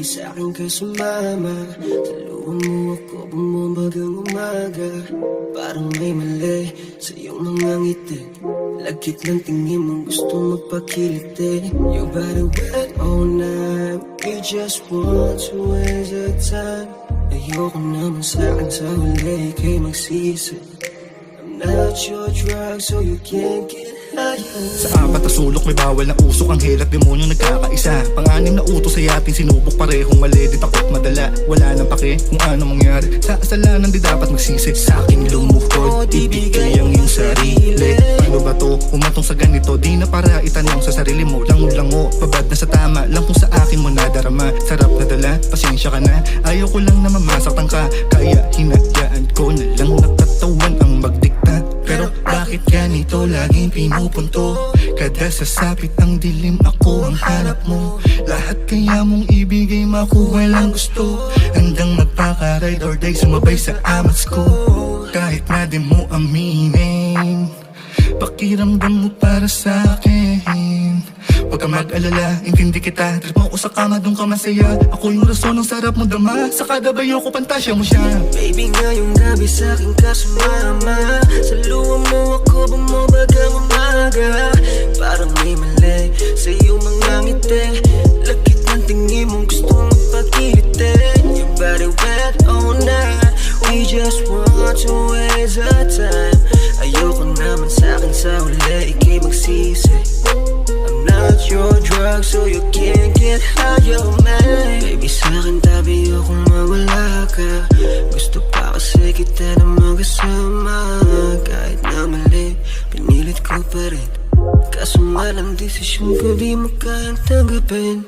Di sa'kin ka sumama. Saluhan mo ako bumubagang umaga. Parang may mali sa iyong mga ngiti. Lagkit ng tingin mong gusto magpakiliti. Your body wet all night. We just want to waste our time. Ayoko naman sa'kin sa huli kay magsisi. I'm not your drug so you can't get higher. Sa apat na sulok may bawal na usok. Ang hel at demonyo nagkakaisa. Pang-anim na utos ay ating sinubok. Parehong mali, di takot madala. Wala nang pake kung ano mangyari. Sa kasalanan di dapat magsisi. Sa aking lumuhod, ibigay ang iyong sarili. Paano ba to? Umatong sa ganito. Di na para itanong sa sarili mo. Lango-lango, pabad na sa tama. Lang kung sa akin mo nadarama. Sarap na dala, pasensya ka na. Ayaw ko lang na mamasaktan ka. Kaya hinayaan ko na lang nakatawan ang magdikta. Pero bakit ganito laging pinupunto? Kada sasapit ang dilim ako ang hanap mo. Lahat kaya mong ibigay makuha lang gusto. Handang magpaka-ride or die sumabay sa amats ko. Kahit na di mo aminin, pakiramdam mo para sa'kin. Huwag ka mag-alala, intindi kita. Trip mo ko sa kama, doon ka masaya. Ako yung rason ng sarap mo dama. Sa kada bayo ko, pantasya mo siya. Baby, ngayong gabi sa'kin ka sumama. Saluhan mo ako bumubagang umaga. Parang may mali sa iyong mga ngiti. Lagkit ng tingin mong gusto magpakiliti. Your body wet all night. We just want to waste our time. Ayoko naman sa'kin sa huli ikay magsisi. I'm not your drug so you can't get higher, man. Baby, sa'kin tabi akong mawala ka. Gusto pa kasi kita na magkasama. Kahit na mali, pinilit ko pa rin. Kaso malang desisyon ko di mo kayang tanggapin.